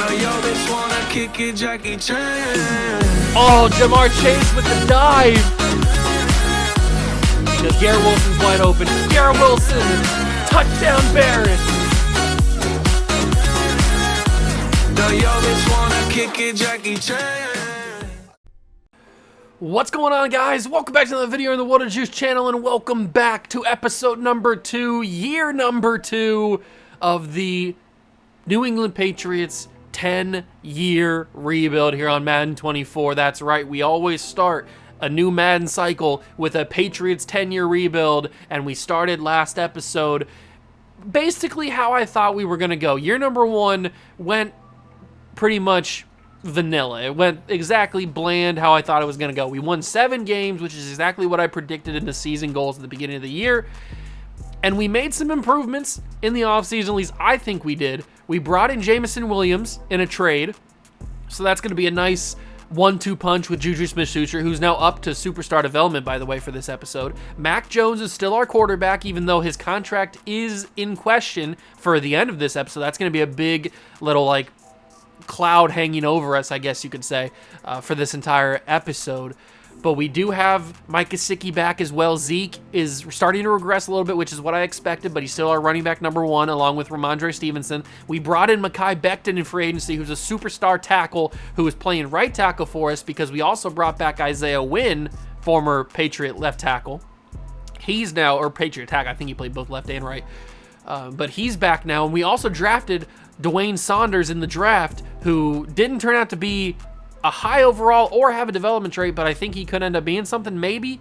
Oh, Jamar Chase with the dive. Because Garrett Wilson's wide open. Garrett Wilson, touchdown Barrett. What's going on, guys? Welcome back to another video on the Water Juice channel, and welcome back to episode number 2, year number 2 of the New England Patriots 10-year rebuild here on Madden 24. That's right, we always start a new Madden cycle with a Patriots 10-year rebuild, and we started last episode basically how I thought we were going to go. Year number 1 went pretty much vanilla. It went exactly bland how I thought it was going to go. We won 7 games, which is exactly what I predicted in the season goals at the beginning of the year. And we made some improvements in the offseason, at least I think we did. We brought in Jameson Williams in a trade, so that's going to be a nice 1-2 punch with Juju Smith-Schuster, who's now up to superstar development, by the way, for this episode. Mac Jones is still our quarterback, even though his contract is in question for the end of this episode. That's going to be a big little, cloud hanging over us, I guess you could say, for this entire episode. But we do have Mike Gesicki back as well. Zeke is starting to regress a little bit, which is what I expected, but he's still our running back number 1, along with Ramondre Stevenson. We brought in Mekhi Becton in free agency, who's a superstar tackle who is playing right tackle for us, because we also brought back Isaiah Wynn, former Patriot left tackle. He's now, or Patriot tackle, I think he played both left and right. But he's back now, and we also drafted Dwayne Saunders in the draft, who didn't turn out to be a high overall or have a development trait, but I think he could end up being something, maybe.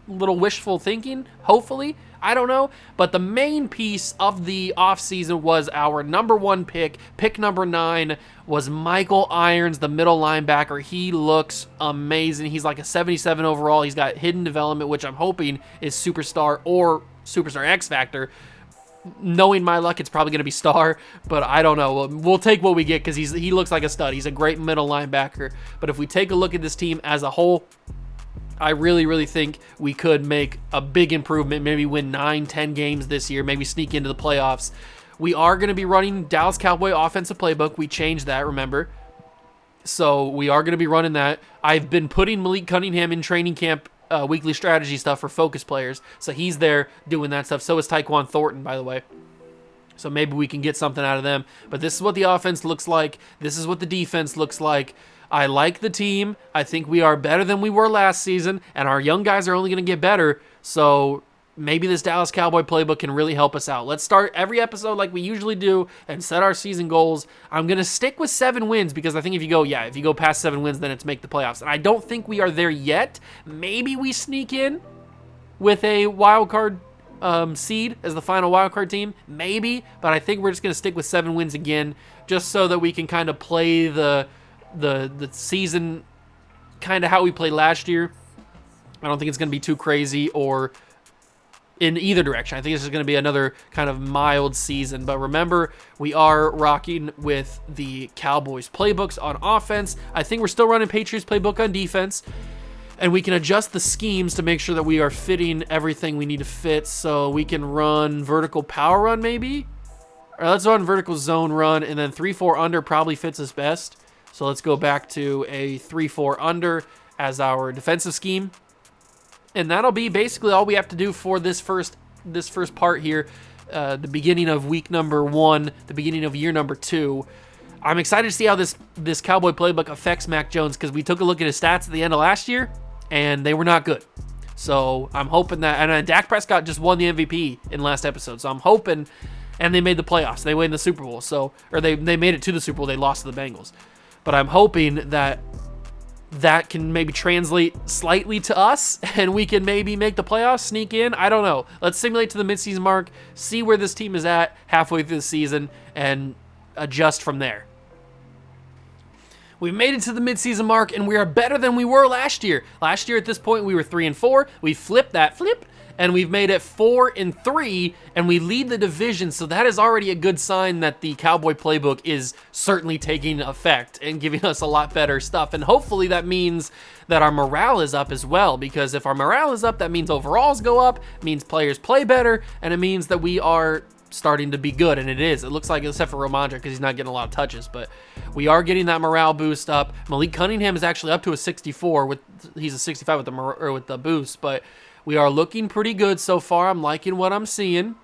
A little wishful thinking, hopefully. I don't know. But the main piece of the offseason was our number 1 pick. Pick number 9 was Michael Irons, the middle linebacker. He looks amazing. He's like a 77 overall. He's got hidden development, which I'm hoping is superstar or superstar X Factor. Knowing my luck, it's probably going to be star, but I don't know. We'll take what we get, because he looks like a stud. He's a great middle linebacker. But if we take a look at this team as a whole, I really think we could make a big improvement, maybe win 9-10 games this year, maybe sneak into the playoffs. We are going to be running Dallas Cowboy offensive playbook. We changed that, remember? So we are going to be running that. I've been putting Malik Cunningham in training camp weekly strategy stuff for focus players, so he's there doing that stuff. So is Tyquan Thornton, by the way, so maybe we can get something out of them. But this is what the offense looks like. This is what the defense looks like. I like the team. I think we are better than we were last season, and our young guys are only going to get better, so maybe this Dallas Cowboy playbook can really help us out. Let's start every episode like we usually do and set our season goals. I'm going to stick with 7 wins, because I think if you go past 7 wins, then it's make the playoffs. And I don't think we are there yet. Maybe we sneak in with a wild card seed as the final wild card team. Maybe. But I think we're just going to stick with 7 wins again, just so that we can kind of play the season kind of how we played last year. I don't think it's going to be too crazy or in either direction. I think this is going to be another kind of mild season. But remember, we are rocking with the Cowboys playbooks on offense. I think we're still running Patriots playbook on defense, and we can adjust the schemes to make sure that we are fitting everything we need to fit. So we can run vertical power run, maybe, or let's run vertical zone run, and then 3-4 under probably fits us best. So let's go back to a 3-4 under as our defensive scheme. And that'll be basically all we have to do for this first part here, the beginning of week number 1, the beginning of year number 2. I'm excited to see how this Cowboy playbook affects Mac Jones, because we took a look at his stats at the end of last year, and they were not good. So I'm hoping that, and Dak Prescott just won the MVP in last episode, so I'm hoping, and they made the playoffs. They win the Super Bowl, or they made it to the Super Bowl. They lost to the Bengals. But I'm hoping that can maybe translate slightly to us, and we can maybe make the playoffs, sneak in. I don't know. Let's simulate to the midseason mark, see where this team is at halfway through the season, and adjust from there. We've made it to the midseason mark, and we are better than we were last year. Last year at this point, we were 3-4. We flipped that flip, and we've made it 4-3, and we lead the division. So that is already a good sign that the Cowboy playbook is certainly taking effect and giving us a lot better stuff. And hopefully that means that our morale is up as well, because if our morale is up, that means overalls go up, it means players play better, and it means that we are starting to be good, and it is. It looks like, except for Ramondre, because he's not getting a lot of touches, but we are getting that morale boost up. Malik Cunningham is actually up to a 64. He's a 65 with the boost, but we are looking pretty good so far. I'm liking what I'm seeing.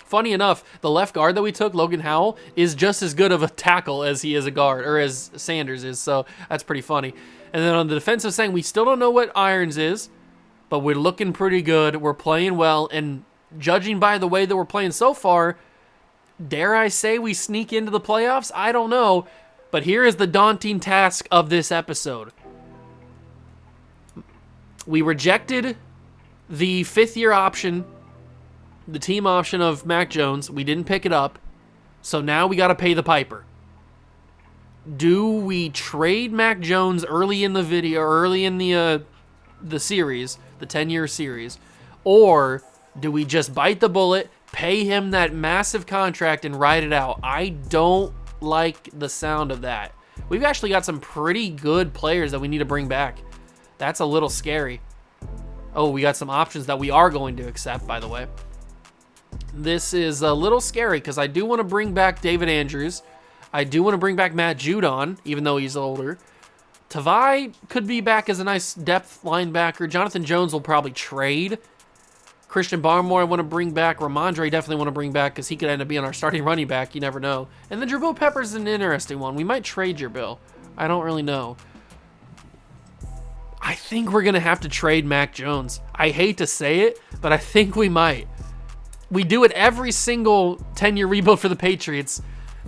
Funny enough, the left guard that we took, Logan Howell, is just as good of a tackle as he is a guard, or as Sanders is, so that's pretty funny. And then on the defensive side, we still don't know what Irons is, but we're looking pretty good. We're playing well, and judging by the way that we're playing so far, dare I say we sneak into the playoffs? I don't know, but here is the daunting task of this episode. We rejected the fifth-year option, the team option of Mac Jones. We didn't pick it up, so now we got to pay the piper. Do we trade Mac Jones early in the video, early in the series, the 10-year series, or do we just bite the bullet, pay him that massive contract, and ride it out? I don't like the sound of that. We've actually got some pretty good players that we need to bring back. That's a little scary. Oh, we got some options that we are going to accept, by the way. This is a little scary because I do want to bring back David Andrews. I do want to bring back Matt Judon, even though he's older. Tavai could be back as a nice depth linebacker. Jonathan Jones will probably trade. Christian Barmore I want to bring back. Ramondre definitely want to bring back because he could end up being our starting running back. You never know. And then Jabril Peppers is an interesting one. We might trade Jabril. I don't really know. I think we're going to have to trade Mac Jones. I hate to say it, but I think we might. We do it every single 10-year rebuild for the Patriots.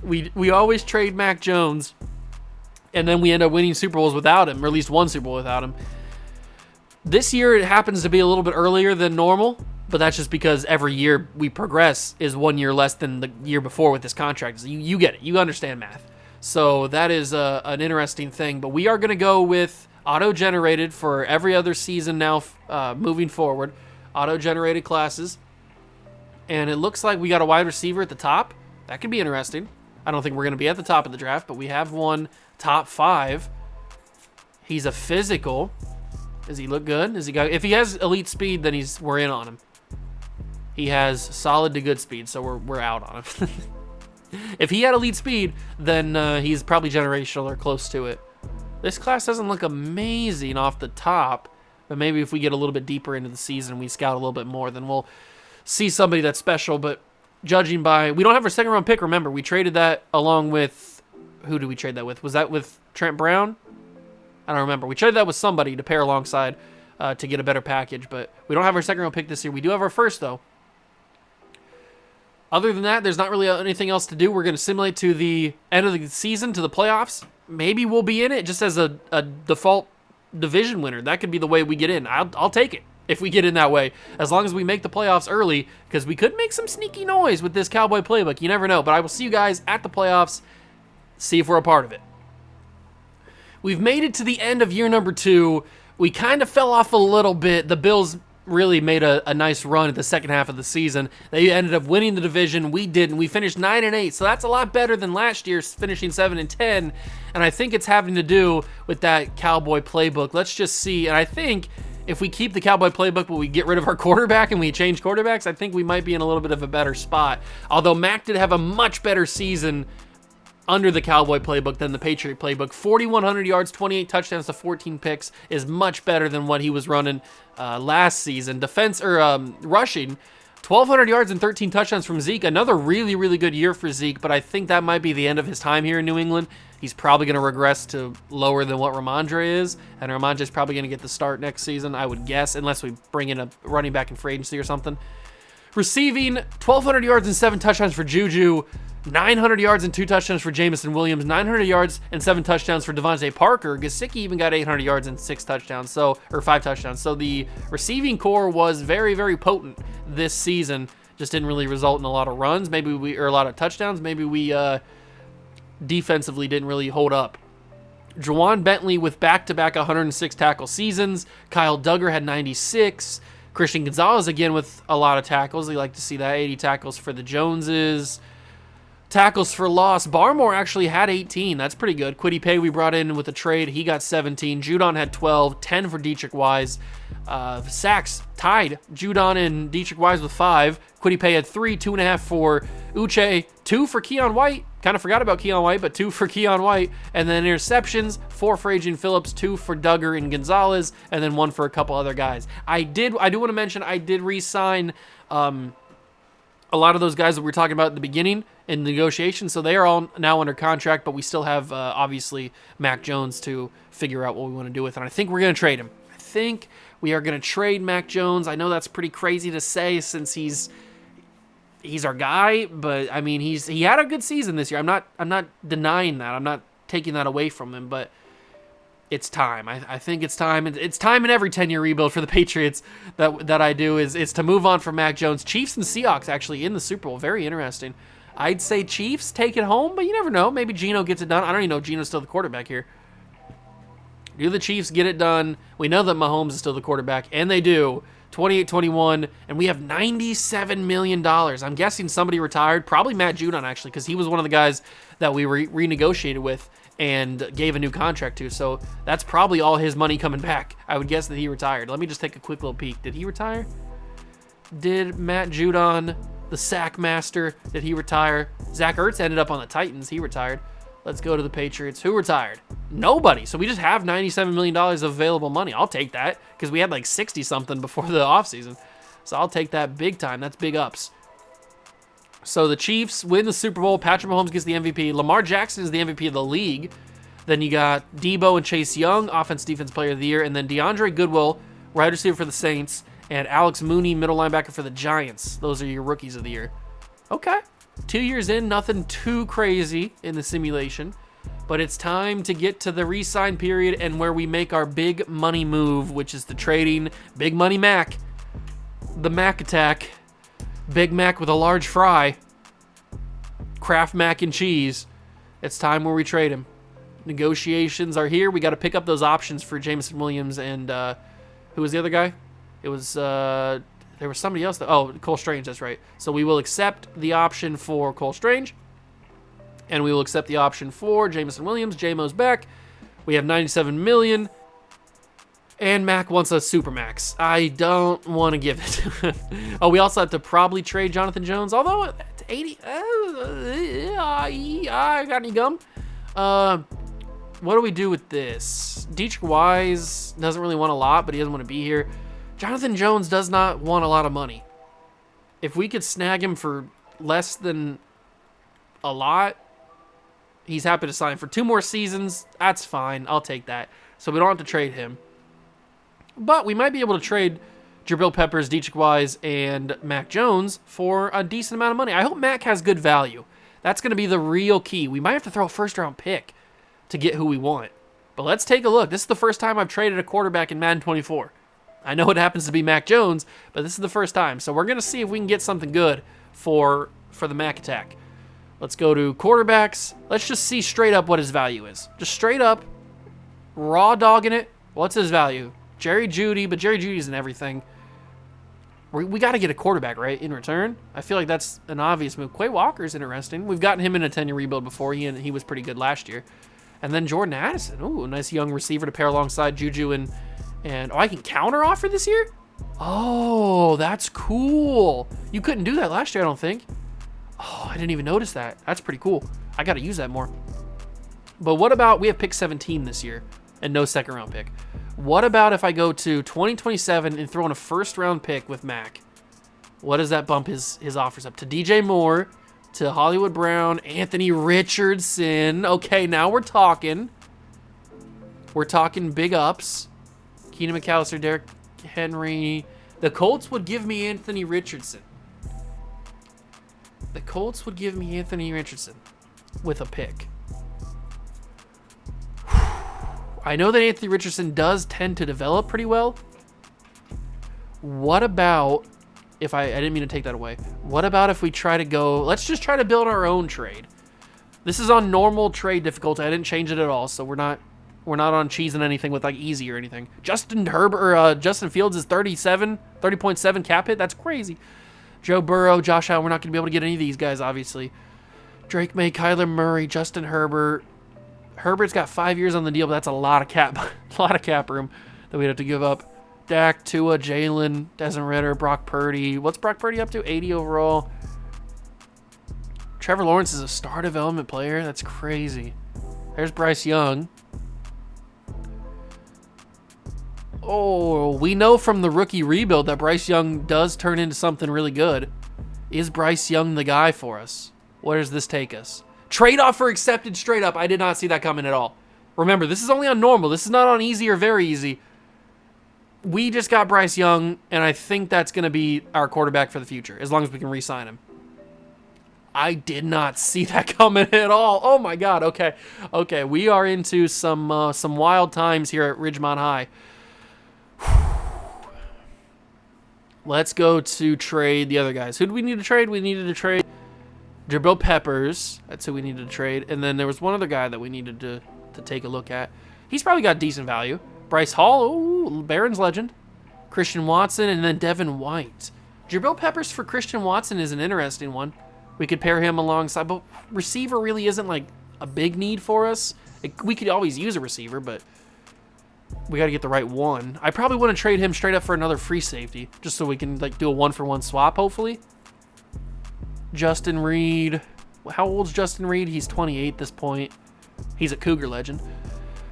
We always trade Mac Jones, and then we end up winning Super Bowls without him, or at least one Super Bowl without him. This year, it happens to be a little bit earlier than normal, but that's just because every year we progress is 1 year less than the year before with this contract. So you get it. You understand math. So that is an interesting thing, but we are going to go with auto-generated for every other season now moving forward, auto-generated classes. And it looks like we got a wide receiver at the top. That could be interesting. I don't think we're going to be at the top of the draft, but we have one top 5. He's a physical. Does he look good? If he has elite speed, then we're in on him. He has solid to good speed, so we're out on him. If he had elite speed, then he's probably generational or close to it. This class doesn't look amazing off the top, but maybe if we get a little bit deeper into the season, we scout a little bit more, then we'll see somebody that's special. But judging by, we don't have our second round pick. Remember, we traded that along with, who did we trade that with? Was that with Trent Brown? I don't remember. We traded that with somebody to pair alongside to get a better package, but we don't have our second round pick this year. We do have our first, though. Other than that, there's not really anything else to do. We're going to simulate to the end of the season, to the playoffs. Maybe we'll be in it just as a default division winner. That could be the way we get in. I'll take it if we get in that way, as long as we make the playoffs early, because we could make some sneaky noise with this Cowboy playbook. You never know, but I will see you guys at the playoffs, see if we're a part of it. We've made it to the end of year number 2. We kind of fell off a little bit. The Bills really made a nice run at the second half of the season. They ended up winning the division. We didn't. We finished 9-8, so that's a lot better than last year, finishing 7-10, and I think it's having to do with that Cowboy playbook. Let's just see, and I think if we keep the Cowboy playbook, but we get rid of our quarterback and we change quarterbacks, I think we might be in a little bit of a better spot. Although Mac did have a much better season under the Cowboy playbook than the Patriot playbook. 4,100 yards, 28 touchdowns to 14 picks is much better than what he was running last season. Rushing, 1,200 yards and 13 touchdowns from Zeke. Another really, really good year for Zeke, but I think that might be the end of his time here in New England. He's probably going to regress to lower than what Ramondre is, and Ramondre is probably going to get the start next season, I would guess, unless we bring in a running back in free agency or something. Receiving, 1,200 yards and 7 touchdowns for Juju, 900 yards and 2 touchdowns for Jamison Williams, 900 yards and 7 touchdowns for Devontae Parker. Gesicki even got 800 yards and 5 touchdowns. So the receiving core was very, very potent this season. Just didn't really result in a lot of runs, or a lot of touchdowns. Maybe we defensively didn't really hold up. Juwan Bentley with back-to-back 106 tackle seasons. Kyle Duggar had 96. Christian Gonzalez again with a lot of tackles. We like to see that. 80 tackles for the Joneses. Tackles for loss. Barmore actually had 18. That's pretty good. Kwity Paye we brought in with a trade. He got 17. Judon had 12. 10 for Dietrich Wise. Sacks tied Judon and Dietrich Wise with 5. Kwity Paye had 3. 2.5 for Uche. 2 for Keon White. Kind of forgot about Keon White, but 2 for Keon White. And then interceptions. 4 for Adrian Phillips. 2 for Duggar and Gonzalez. And then 1 for a couple other guys. I do want to mention I did re-sign a lot of those guys that we were talking about at the beginning in negotiations, so they are all now under contract, but we still have, obviously, Mac Jones to figure out what we want to do with, and I think we're going to trade him. I think we are going to trade Mac Jones. I know that's pretty crazy to say since he's our guy, but, I mean, he had a good season this year. I'm not denying that. I'm not taking that away from him, but it's time. I think it's time. It's time in every 10-year rebuild for the Patriots that I do is to move on from Mac Jones. Chiefs and Seahawks actually in the Super Bowl. Very interesting. I'd say Chiefs take it home, but you never know. Maybe Geno gets it done. I don't even know if Geno's still the quarterback here. Do the Chiefs get it done? We know that Mahomes is still the quarterback, and they do. 28-21, and we have $97 million. I'm guessing somebody retired. Probably Matt Judon, actually, because he was one of the guys that we renegotiated with and gave a new contract to. So that's probably all his money coming back. I would guess that he retired. Let me just take a quick little peek. Did he retire? Did Matt Judon, the sack master, did he retire? Zach Ertz ended up on the Titans. He retired. Let's go to the Patriots. Who retired? Nobody. So we just have $97 million of available money. I'll take that because we had like 60-something before the offseason. So I'll take that big time. That's big ups. So the Chiefs win the Super Bowl. Patrick Mahomes gets the MVP. Lamar Jackson is the MVP of the league. Then you got Debo and Chase Young, Offense Defense Player of the Year. And then DeAndre Goodwill, wide receiver for the Saints. And Alex Mooney, middle linebacker for the Giants. Those are your rookies of the year. Okay. 2 years in, nothing too crazy in the simulation. But it's time to get to the re-sign period and where we make our big money move, which is the trading Big Money Mac. The Mac attack. Big Mac with a large fry. Kraft mac and cheese. It's time where we trade him. Negotiations are here. We got to pick up those options for Jameson Williams and who was the other guy? It was there was somebody else. Cole Strange. That's right. So we will accept the option for Cole Strange, and we will accept the option for Jameson Williams. J-Mo's back. We have $97 million. And Mac wants a Supermax. I don't want to give it. Oh, we also have to probably trade Jonathan Jones. Although, at 80... I got any gum? What do we do with this? Dietrich Wise doesn't really want a lot, but he doesn't want to be here. Jonathan Jones does not want a lot of money. If we could snag him for less than a lot, he's happy to sign for 2 more seasons. That's fine. I'll take that. So we don't have to trade him. But we might be able to trade Jabril Peppers, Dietrich Wise, and Mac Jones for a decent amount of money. I hope Mac has good value. That's going to be the real key. We might have to throw a first-round pick to get who we want. But let's take a look. This is the first time I've traded a quarterback in Madden 24. I know it happens to be Mac Jones, but this is the first time. So we're going to see if we can get something good for the Mac attack. Let's go to quarterbacks. Let's just see straight up what his value is. Just straight up, raw dogging it. What's his value? Jerry Jeudy, but Jerry Jeudy's in everything. We got to get a quarterback, right, in return. I feel like that's an obvious move. Quay Walker's interesting. We've gotten him in a 10-year rebuild before. He was pretty good last year. And then Jordan Addison. Ooh, a nice young receiver to pair alongside Juju and I can counter offer this year? Oh, that's cool. You couldn't do that last year, I don't think. Oh, I didn't even notice that. That's pretty cool. I got to use that more. But what about, we have pick 17 this year and no second-round pick. What about if I go to 2027 and throw in a first-round pick with Mac? What does that bump his offers up? To DJ Moore, to Hollywood Brown, Anthony Richardson. Okay, now we're talking. We're talking big ups. Keenan McAllister, Derrick Henry. The Colts would give me Anthony Richardson. The Colts would give me Anthony Richardson with a pick. I know that Anthony Richardson does tend to develop pretty well. What about if I didn't mean to take that away. What about if we try to go, let's just try to build our own trade. This is on normal trade difficulty. I didn't change it at all, so we're not on cheesing anything with like easy or anything. Justin Fields is 30.7 cap hit. That's crazy. Joe Burrow, Josh Allen, we're not going to be able to get any of these guys, obviously. Drake May, Kyler Murray, Justin Herbert. Herbert's got 5 years on the deal, but that's a lot of cap, a lot of cap room that we'd have to give up. Dak, Tua, Jalen, Desmond Ridder, Brock Purdy. What's Brock Purdy up to? 80 overall. Trevor Lawrence is a star development player. That's crazy. There's Bryce Young. Oh, we know from the rookie rebuild that Bryce Young does turn into something really good. Is Bryce Young the guy for us? Where does this take us? Trade offer accepted straight up. I did not see that coming at all. Remember, this is only on normal. This is not on easy or very easy. We just got Bryce Young, and I think that's going to be our quarterback for the future, as long as we can re-sign him. I did not see that coming at all. Oh, my God. Okay. Okay, we are into some wild times here at Ridgemont High. Let's go to trade the other guys. Who do we need to trade? We needed to trade Jabril Peppers. That's who we needed to trade. And then there was one other guy that we needed to take a look at. He's probably got decent value. Bryce Hall, ooh, Barron's legend. Christian Watson, and then Devin White. Jabril Peppers for Christian Watson is an interesting one. We could pair him alongside, but receiver really isn't like a big need for us. We could always use a receiver, but we got to get the right one. I probably want to trade him straight up for another free safety, just so we can like do a 1-for-1 swap, hopefully. Justin Reed. How old's Justin Reed? He's 28 at this point. He's a Cougar legend.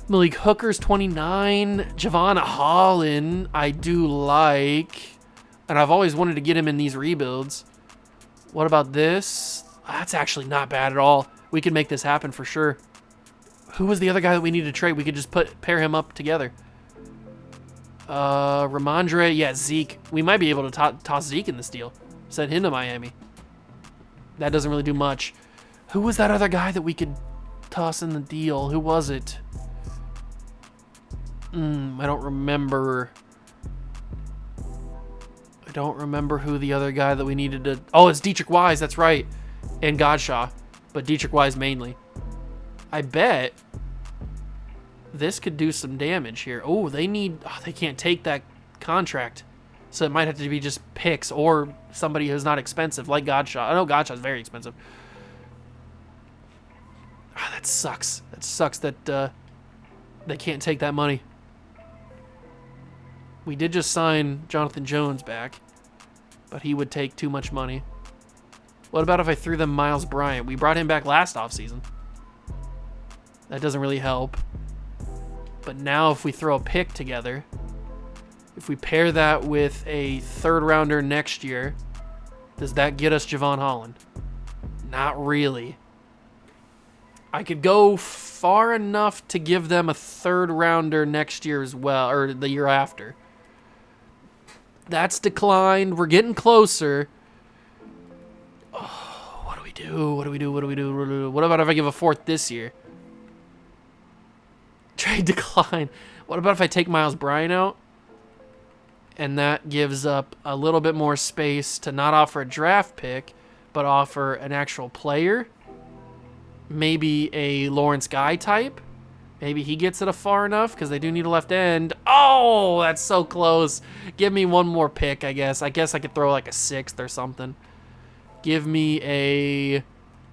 Malik Hooker's 29. Javon Holland, I do like. And I've always wanted to get him in these rebuilds. What about this? That's actually not bad at all. We could make this happen for sure. Who was the other guy that we needed to trade? We could just pair him up together. Ramondre, yeah, Zeke. We might be able to toss Zeke in this deal. Send him to Miami. That doesn't really do much. Who was that other guy that we could toss in the deal? Who was it? I don't remember. I don't remember who the other guy that we needed to... Oh, it's Dietrich Wise, that's right. And Godshaw, but Dietrich Wise mainly. I bet this could do some damage here. Oh, they can't take that contract. So it might have to be just picks or somebody who's not expensive, like Godshaw. I know Godshaw's very expensive. Oh, that sucks. That sucks that they can't take that money. We did just sign Jonathan Jones back, but he would take too much money. What about if I threw them Miles Bryant? We brought him back last offseason. That doesn't really help. But now if we throw a pick together, if we pair that with a third rounder next year, does that get us Javon Holland? Not really. I could go far enough to give them a third rounder next year as well, or the year after. That's declined. We're getting closer. Oh, what do we do? What do we do? What do we do? What about if I give a fourth this year? Trade decline. What about if I take Miles Bryant out? And that gives up a little bit more space to not offer a draft pick, but offer an actual player. Maybe a Lawrence Guy type. Maybe he gets it far enough because they do need a left end. Oh, that's so close. Give me one more pick, I guess. I guess I could throw like a 6th or something. Give me a...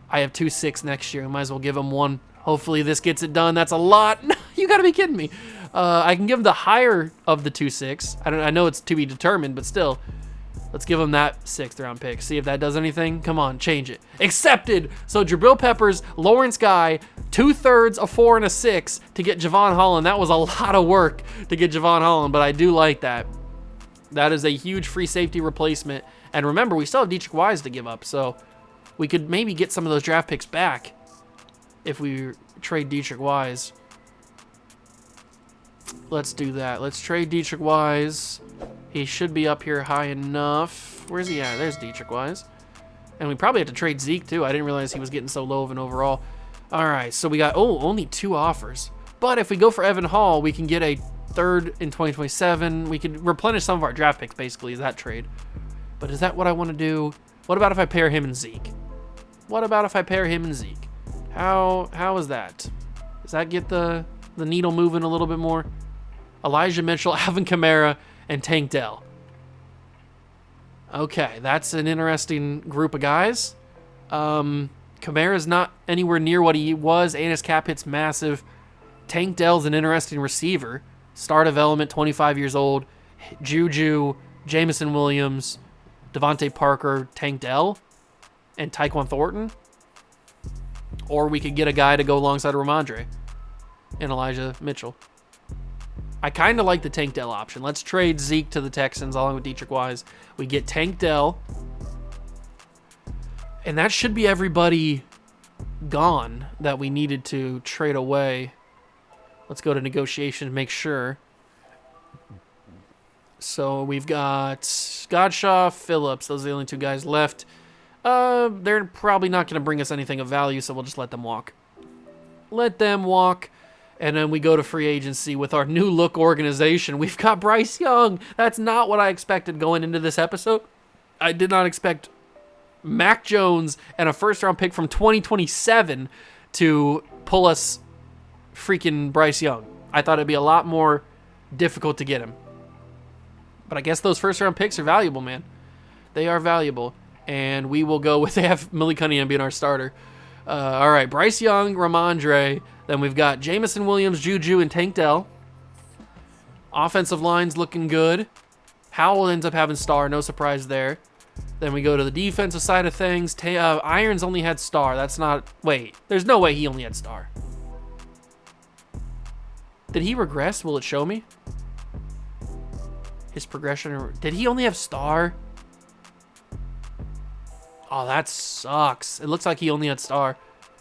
I have 2 6 next year. I might as well give him one. Hopefully this gets it done. That's a lot. You got to be kidding me. I can give him the higher of the 2 6. I know it's to be determined, but still. Let's give him that 6th round pick. See if that does anything. Come on, change it. Accepted. So Jabril Peppers, Lawrence Guy, 2/3, a 4, and a 6 to get Javon Holland. That was a lot of work to get Javon Holland, but I do like that. That is a huge free safety replacement. And remember, we still have Dietrich Wise to give up, so we could maybe get some of those draft picks back if we trade Dietrich Wise. Let's do that. Let's trade Dietrich Wise. He should be up here high enough. Where's he at? There's Dietrich Wise. And we probably have to trade Zeke, too. I didn't realize he was getting so low of an overall. All right, so we got, only 2 offers. But if we go for Evan Hall, we can get a 3rd in 2027. We could replenish some of our draft picks, basically, is that trade. But is that what I want to do? What about if I pair him and Zeke? What about if I pair him and Zeke? How is that? Does that get the needle moving a little bit more? Elijah Mitchell, Alvin Kamara, and Tank Dell. Okay, that's an interesting group of guys. Kamara's not anywhere near what he was, and his cap hit's massive. Tank Dell's an interesting receiver. Star development, 25 years old. Juju, Jameson Williams, Devontae Parker, Tank Dell, and Tyquan Thornton. Or we could get a guy to go alongside Ramondre and Elijah Mitchell. I kind of like the Tank Dell option. Let's trade Zeke to the Texans along with Dietrich Wise. We get Tank Dell. And that should be everybody gone that we needed to trade away. Let's go to negotiations, make sure. So we've got Godshaw, Phillips. Those are the only two guys left. They're probably not going to bring us anything of value, so we'll just let them walk. Let them walk. And then we go to free agency with our new look organization. We've got Bryce Young. That's not what I expected going into this episode. I did not expect Mac Jones and a first-round pick from 2027 to pull us freaking Bryce Young. I thought it'd be a lot more difficult to get him. But I guess those first-round picks are valuable, man. They are valuable. And we will go with, they have Millie Cunningham being our starter. All right, Bryce Young, Ramondre. Then we've got Jameson Williams, Juju, and Tank Dell. Offensive line's looking good. Howell ends up having star, no surprise there. Then we go to the defensive side of things. Irons only had star. That's not... Wait, there's no way he only had star. Did he regress? Will it show me? His progression... Did he only have star? Oh, that sucks. It looks like he only had star.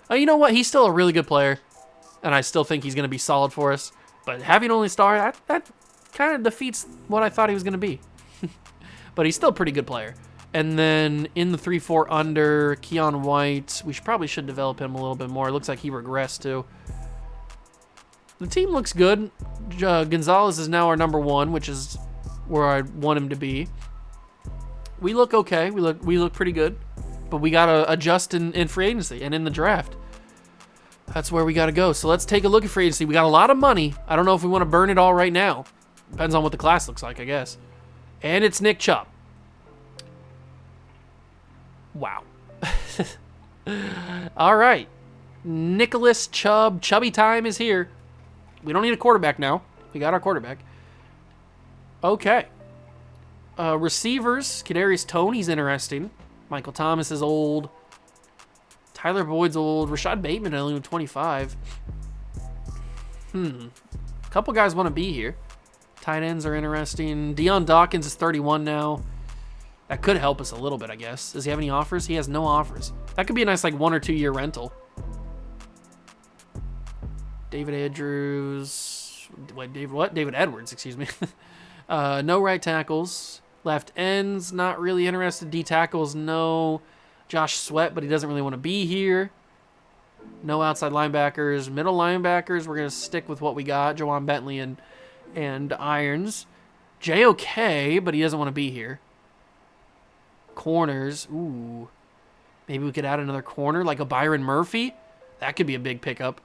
Oh, you know what? He's still a really good player. And I still think he's going to be solid for us. But having only star, that kind of defeats what I thought he was going to be. But he's still a pretty good player. And then in the 3-4 under, Keon White. We probably should develop him a little bit more. It looks like he regressed too. The team looks good. Gonzalez is now our number 1, which is where I want him to be. We look okay. We look pretty good. But we got to adjust in free agency and in the draft. That's where we got to go. So let's take a look at free agency. We got a lot of money. I don't know if we want to burn it all right now. Depends on what the class looks like, I guess. And it's Nick Chubb. Wow. All right. Nicholas Chubb. Chubby time is here. We don't need a quarterback now. We got our quarterback. Okay. Receivers. Kadarius Toney's interesting. Michael Thomas is old. Tyler Boyd's old. Rashad Bateman only 25. A couple guys want to be here. Tight ends are interesting. Deion Dawkins is 31 now. That could help us a little bit, I guess. Does he have any offers? He has no offers. That could be a nice, like, 1 or 2 year rental. David Andrews. Wait, David Edwards, excuse me. No right tackles. Left ends, not really interested. D tackles, no. Josh Sweat, but he doesn't really want to be here. No outside linebackers. Middle linebackers, we're going to stick with what we got. Jawan Bentley and Irons. JOK, but he doesn't want to be here. Corners, ooh. Maybe we could add another corner, like a Byron Murphy. That could be a big pickup.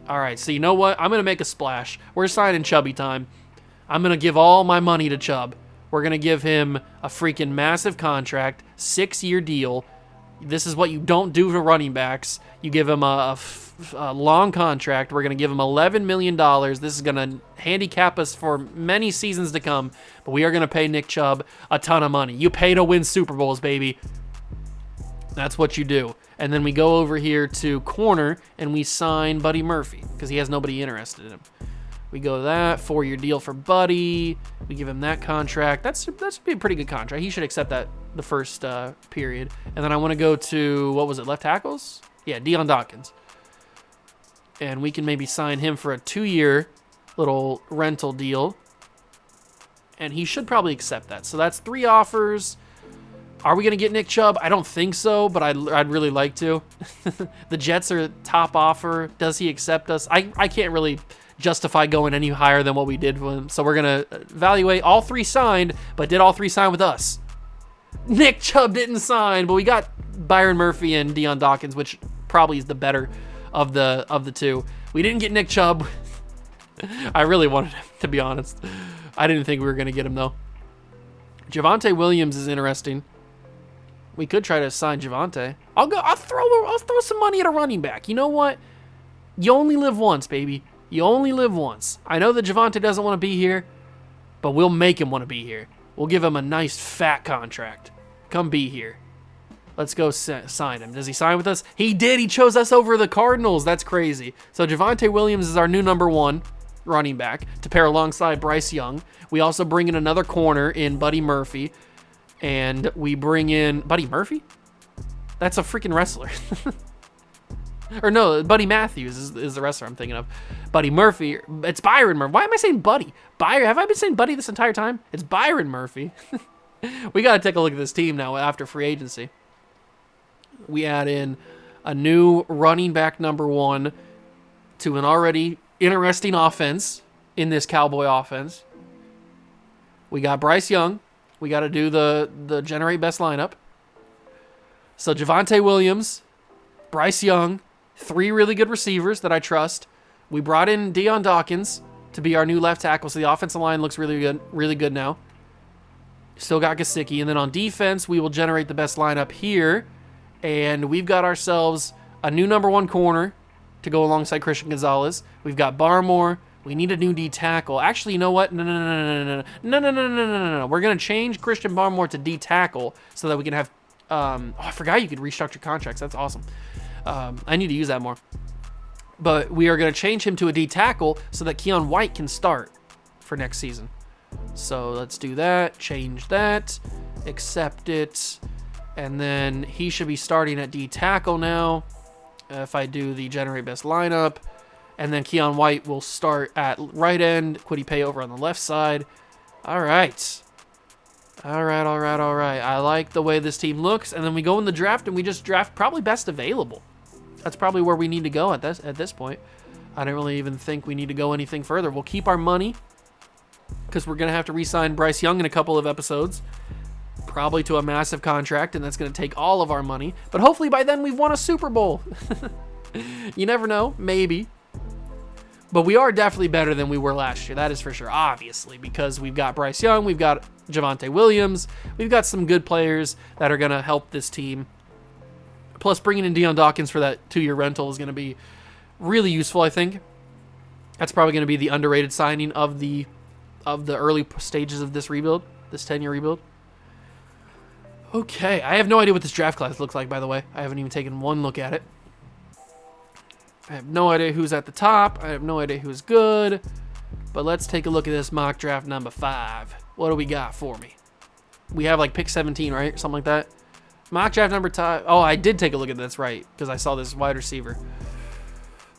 All right, so you know what? I'm going to make a splash. We're signing Chubby time. I'm going to give all my money to Chubb. We're going to give him a freaking massive contract, 6-year deal. This is what you don't do to running backs. You give him a long contract. We're going to give him $11 million. This is going to handicap us for many seasons to come, but we are going to pay Nick Chubb a ton of money. You pay to win Super Bowls, baby. That's what you do. And then we go over here to corner, and we sign Buddy Murphy because he has nobody interested in him. We go to that 4-year deal for Buddy. We give him that contract. That should be a pretty good contract. He should accept that the first period. And then I want to go to, what was it, left tackles? Yeah, Deion Dawkins. And we can maybe sign him for a 2-year little rental deal. And he should probably accept that. So that's 3 offers. Are we going to get Nick Chubb? I don't think so, but I'd really like to. The Jets are top offer. Does he accept us? I can't really justify going any higher than what we did with him. So we're going to evaluate all 3 signed, but did all 3 sign with us? Nick Chubb didn't sign, but we got Byron Murphy and Deion Dawkins, which probably is the better of the 2. We didn't get Nick Chubb. I really wanted him, to be honest. I didn't think we were going to get him, though. Javonte Williams is interesting. We could try to sign Javonte. I'll throw some money at a running back. You know what? You only live once, baby. You only live once. I know that Javonte doesn't want to be here, but we'll make him want to be here. We'll give him a nice fat contract. Come be here. Let's go sign him. Does he sign with us? He did. He chose us over the Cardinals. That's crazy. So Javonte Williams is our new number 1 running back to pair alongside Bryce Young. We also bring in another corner in Buddy Murphy. And we bring in Buddy Murphy? That's a freaking wrestler. Or no, Buddy Matthews is the wrestler I'm thinking of. Buddy Murphy. It's Byron Murphy. Why am I saying Buddy? Have I been saying Buddy this entire time? It's Byron Murphy. We got to take a look at this team now after free agency. We add in a new running back number 1 to an already interesting offense in this Cowboy offense. We got Bryce Young. We got to do the generate best lineup. So Javonte Williams, Bryce Young, 3 really good receivers that I trust. We brought in Deion Dawkins to be our new left tackle, so the offensive line looks really good now. Still got Gesicki, and then on defense, we will generate the best lineup here, and we've got ourselves a new number 1 corner to go alongside Christian Gonzalez. We've got Barmore. We need a new D tackle. Actually, you know what? No. We're gonna change Christian Barmore to D tackle so that we can have. I forgot you could restructure contracts. That's awesome. I need to use that more. But we are going to change him to a D tackle so that Keon White can start for next season. So let's do that. Change that. Accept it. And then he should be starting at D tackle now. If I do the generate best lineup. And then Keon White will start at right end. Quiddy Pay over on the left side. All right. All right. I like the way this team looks. And then we go in the draft and we just draft probably best available. That's probably where we need to go at this point. I don't really even think we need to go anything further. We'll keep our money because we're going to have to re-sign Bryce Young in a couple of episodes. Probably to a massive contract, and that's going to take all of our money. But hopefully by then we've won a Super Bowl. You never know. Maybe. But we are definitely better than we were last year. That is for sure. Obviously, because we've got Bryce Young. We've got Javonte Williams. We've got some good players that are going to help this team. Plus, bringing in Deion Dawkins for that 2-year rental is going to be really useful, I think. That's probably going to be the underrated signing of the early stages of this rebuild, this 10-year rebuild. Okay, I have no idea what this draft class looks like, by the way. I haven't even taken one look at it. I have no idea who's at the top. I have no idea who's good. But let's take a look at this mock draft number 5. What do we got for me? We have like pick 17, right? Something like that. Mock draft number 5. Oh, I did take a look at that's right, because I saw this wide receiver.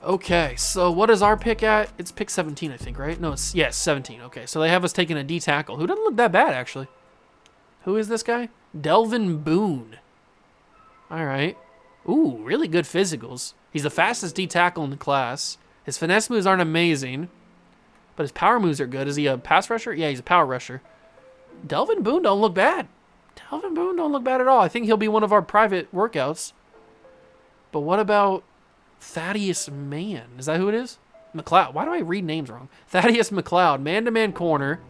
Okay, so what is our pick at? It's pick 17, I think, right? No, it's, yes, 17. Okay, so they have us taking a D tackle, who doesn't look that bad, actually. Who is this guy? Delvin Boone. All right. Ooh, really good physicals. He's the fastest D tackle in the class. His finesse moves aren't amazing, but his power moves are good. Is he a pass rusher? Yeah, he's a power rusher. Delvin Boone don't look bad. Delvin Boone don't look bad at all. I think he'll be one of our private workouts. But what about Thaddeus Mann? Is that who it is? McLeod. Why do I read names wrong? Thaddeus McLeod, man-to-man corner,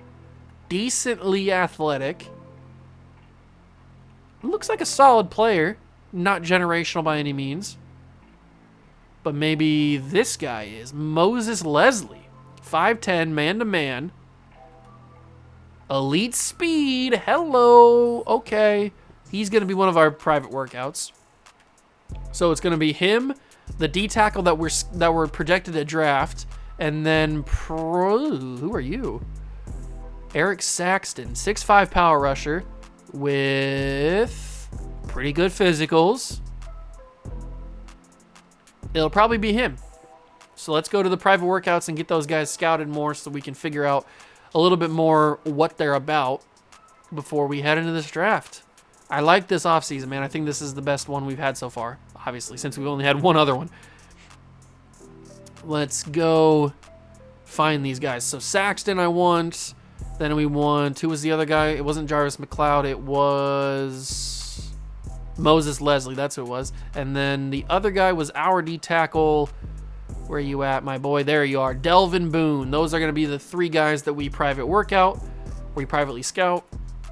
decently athletic. Looks like a solid player. Not generational by any means. But maybe this guy is. Moses Leslie. 5'10", man-to-man. Elite speed. Hello. Okay. He's going to be one of our private workouts. So it's going to be him, the D tackle that we're projected to draft, and then who are you? Eric Saxton, 6'5" power rusher with pretty good physicals. It'll probably be him. So let's go to the private workouts and get those guys scouted more so we can figure out a little bit more what they're about before we head into this draft. I like this offseason, man. I think this is the best one we've had so far, obviously, since we've only had one other one. Let's go find these guys. So Saxton I want. Then we want, who was the other guy? It wasn't Jarvis McLeod. It was Moses Leslie. That's who it was. And then the other guy was our D tackle. Where are you at, my boy? There you are. Delvin Boone. Those are going to be the 3 guys that we private workout. We privately scout.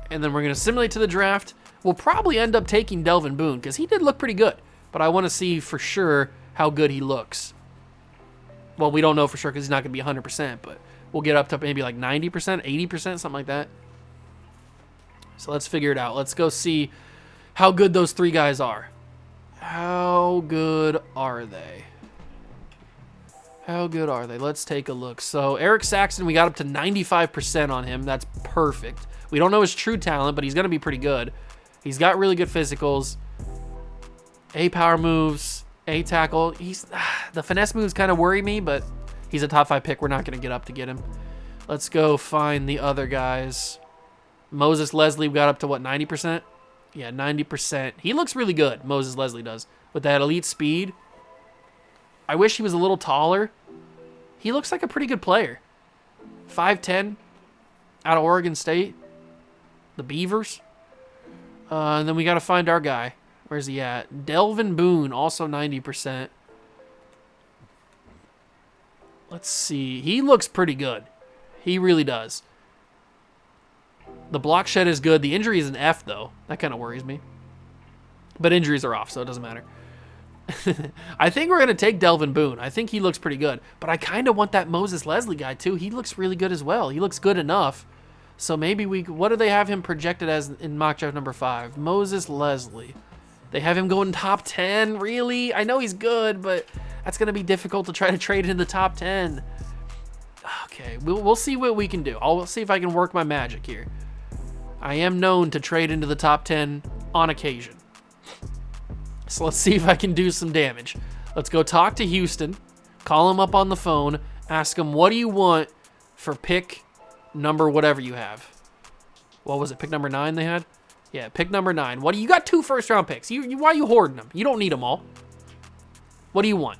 And then we're going to simulate to the draft. we'll probably end up taking Delvin Boone because he did look pretty good. But I want to see for sure how good he looks. Well, we don't know for sure because he's not going to be 100%, but we'll get up to maybe like 90%, 80%, something like that. So let's figure it out. Let's go see how good those three guys are. How good are they? How good are they? Let's take a look. So Eric Saxon, we got up to 95% on him. That's perfect. We don't know his true talent, but he's going to be pretty good. He's got really good physicals. A power moves, A tackle. The finesse moves kind of worry me, but he's a top 5 pick. We're not going to get up to get him. Let's go find the other guys. Moses Leslie, we got up to what, 90%? Yeah, 90%. He looks really good, Moses Leslie does. With that elite speed. I wish he was a little taller. He looks like a pretty good player. 5'10", out of Oregon State. The Beavers. And then we got to find our guy. Where's he at? Delvin Boone, also 90%. Let's see. He looks pretty good. He really does. The block shed is good. The injury is an F, though. That kind of worries me. But injuries are off, so it doesn't matter. I think we're going to take Delvin Boone. I think he looks pretty good. But I kind of want that Moses Leslie guy, too. He looks really good as well. He looks good enough. So maybe we... What do they have him projected as in mock draft number 5? Moses Leslie. They have him going top 10? Really? I know he's good, but that's going to be difficult to try to trade in the top 10. Okay, we'll see what we can do. I'll see if I can work my magic here. I am known to trade into the top 10 on occasion. So let's see if I can do some damage. Let's go talk to Houston, call him up on the phone, ask him, what do you want for pick number whatever you have? What was it, pick number 9 they had? Yeah, pick number 9. What do you got? 2 first-round picks. Why are you hoarding them? You don't need them all. What do you want?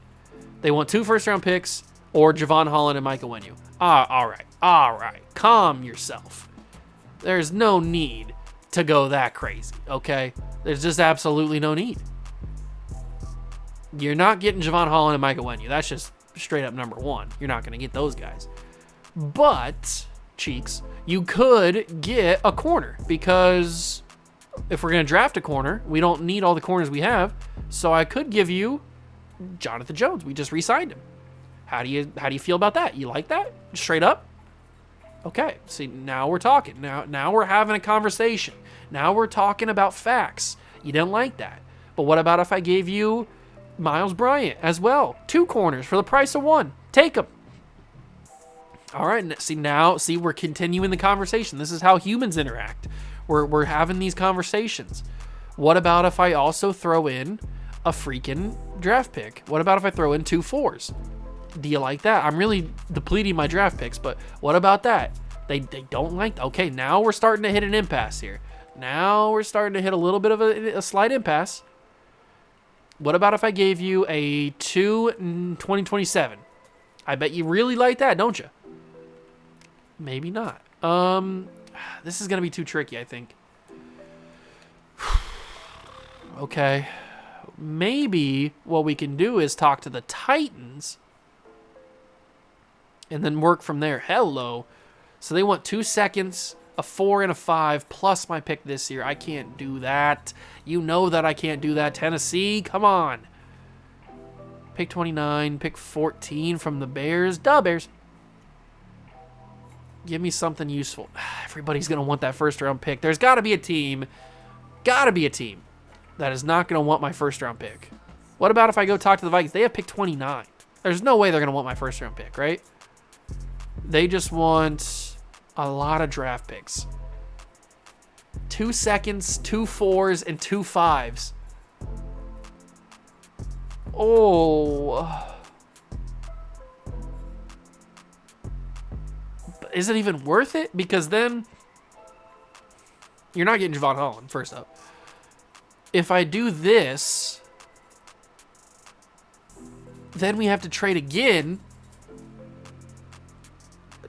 They want 2 first-round picks or Javon Holland and Micah Wenyu. All right. Calm yourself. There's no need to go that crazy, okay? There's just absolutely no need. You're not getting Javon Holland and Micah Wenyu. That's just straight up number 1. You're not going to get those guys. But, Cheeks, you could get a corner because if we're going to draft a corner, we don't need all the corners we have. So I could give you Jonathan Jones. We just re-signed him. How do you feel about that? You like that? Straight up? Okay. See, now we're talking. Now we're having a conversation. Now we're talking about facts. You didn't like that. But what about if I gave you Miles Bryant as well? 2 corners for the price of 1. Take them. All right. See, we're continuing the conversation. This is how humans interact. We're having these conversations. What about if I also throw in a freaking draft pick? What about if I throw in 2 4s? Do you like that? I'm really depleting my draft picks, but what about that? They don't like that. Okay, now we're starting to hit an impasse here. Now we're starting to hit a little bit of a slight impasse. What about if I gave you a 2 in 2027? I bet you really like that, don't you? Maybe not. This is going to be too tricky, I think. Okay. Maybe what we can do is talk to the Titans and then work from there. Hello. So they want 2 seconds, a 4 and a 5, plus my pick this year. I can't do that. You know that I can't do that. Tennessee, come on. Pick 29, pick 14 from the Bears. Duh, Bears. Give me something useful. Everybody's going to want that first-round pick. There's got to be a team. That is not going to want my first-round pick. What about if I go talk to the Vikings? They have pick 29. There's no way they're going to want my first-round pick, right? They just want a lot of draft picks. 2 seconds, 2 4s, and 2 5s. Oh. Is it even worth it? Because then you're not getting Javon Holland, first up. If I do this, then we have to trade again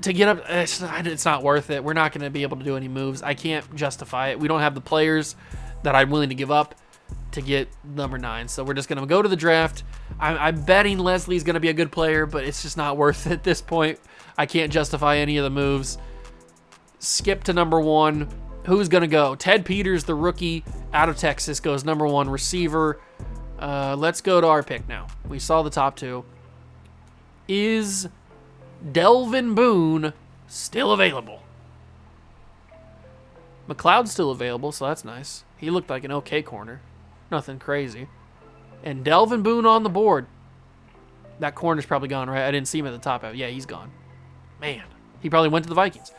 to get up. It's not worth it. We're not going to be able to do any moves. I can't justify it. We don't have the players that I'm willing to give up to get number 9. So we're just going to go to the draft. I'm betting Leslie's going to be a good player, but it's just not worth it at this point. I can't justify any of the moves. Skip to number 1. Who's going to go? Ted Peters, the rookie out of Texas, goes number 1 receiver. Let's go to our pick now. We saw the top 2. Is Delvin Boone still available? McLeod's still available, so that's nice. He looked like an okay corner. Nothing crazy. And Delvin Boone on the board. That corner's probably gone, right? I didn't see him at the top. Yeah, he's gone. Man, he probably went to the Vikings.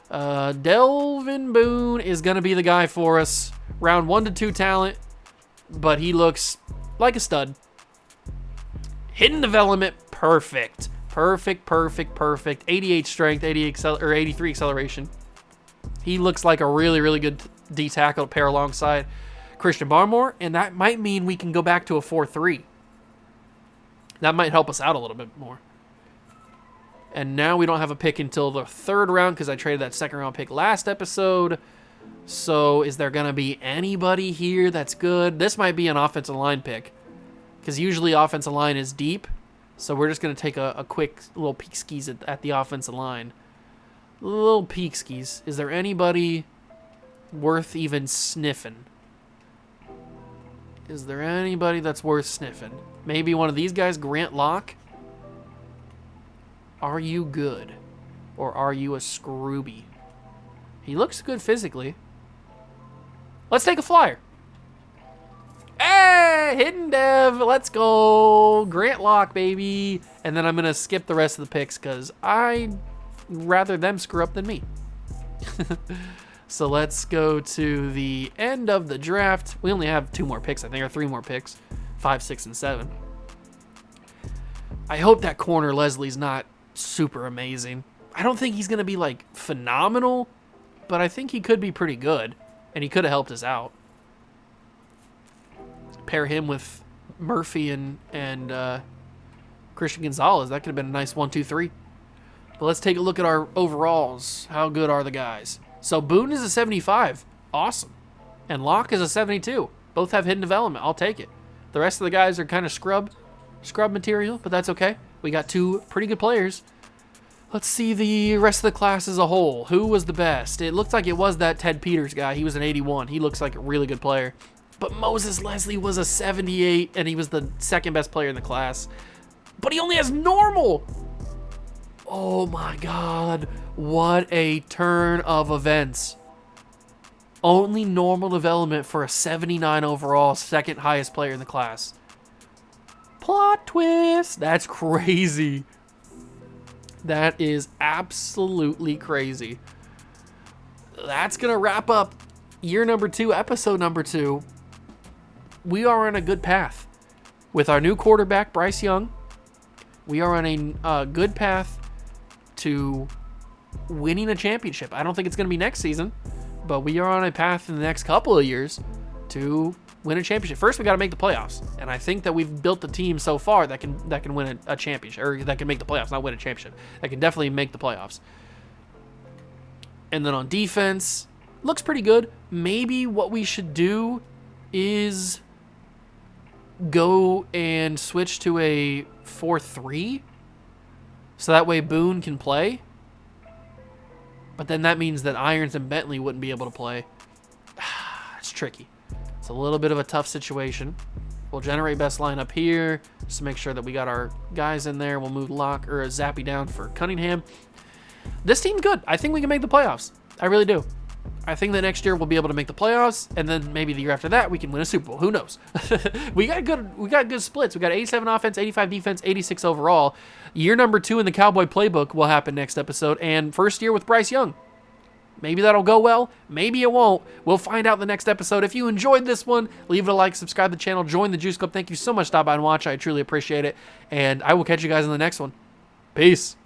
Delvin Boone is going to be the guy for us. Round 1 to 2 talent, but he looks like a stud. Hidden development, perfect. Perfect. 88 strength, 83 acceleration. He looks like a really, really good D tackle to pair alongside Christian Barmore, and that might mean we can go back to a 4-3. That might help us out a little bit more. And now we don't have a pick until the 3rd round because I traded that 2nd round pick last episode. So is there going to be anybody here that's good? This might be an offensive line pick because usually offensive line is deep. So we're just going to take a quick little peek skis at the offensive line. Little peek skis. Is there anybody worth even sniffing? Is there anybody that's worth sniffing? Maybe one of these guys, Grant Locke? Are you good? Or are you a Scrooby? He looks good physically. Let's take a flyer. Hey, hidden dev. Let's go. Grant Locke, baby. And then I'm going to skip the rest of the picks because I'd rather them screw up than me. So let's go to the end of the draft. We only have 2 more picks, I think, or 3 more picks. 5, 6, and 7. I hope that corner Leslie's not super amazing. I don't think he's going to be, like, phenomenal, but I think he could be pretty good, and he could have helped us out. Pair him with Murphy and Christian Gonzalez. That could have been a nice 1, 2, 3. But let's take a look at our overalls. How good are the guys? So Boone is a 75. Awesome. And Locke is a 72. Both have hidden development. I'll take it. The rest of the guys are kind of scrub material, but that's okay. We got 2 pretty good players. Let's see the rest of the class as a whole. Who was the best? It looked like it was that Ted Peters guy. He was an 81. He looks like a really good player. But Moses Leslie was a 78, and he was the 2nd best player in the class. But he only has normal. Oh my God. What a turn of events. Only normal development for a 79 overall, 2nd highest player in the class. Plot twist. That's crazy. That is absolutely crazy. That's going to wrap up year number 2, episode number 2. We are on a good path. With our new quarterback, Bryce Young, we are on a good path to winning a championship. I don't think it's going to be next season, but we are on a path in the next couple of years to win a championship. First, we got to make the playoffs, and I think that we've built the team so far that can win a championship, or that can make the playoffs, not win a championship. That can definitely make the playoffs. And then on defense, looks pretty good. Maybe what we should do is go and switch to a 4-3, so that way Boone can play. But then that means that Irons and Bentley wouldn't be able to play. It's tricky. It's a little bit of a tough situation. We'll generate best lineup here just to make sure that we got our guys in there. We'll move Locke or Zappy down for Cunningham. This team's good. I think we can make the playoffs. I really do. I think that next year we'll be able to make the playoffs, and then maybe the year after that we can win a Super Bowl. Who knows? We got good splits. We got 87 offense, 85 defense, 86 overall. Year number 2 in the Cowboy playbook will happen next episode, and first year with Bryce Young. Maybe that'll go well. Maybe it won't. We'll find out in the next episode. If you enjoyed this one, leave it a like, subscribe to the channel, join the Juice Club. Thank you so much for stopping by and watching. I truly appreciate it, and I will catch you guys in the next one. Peace.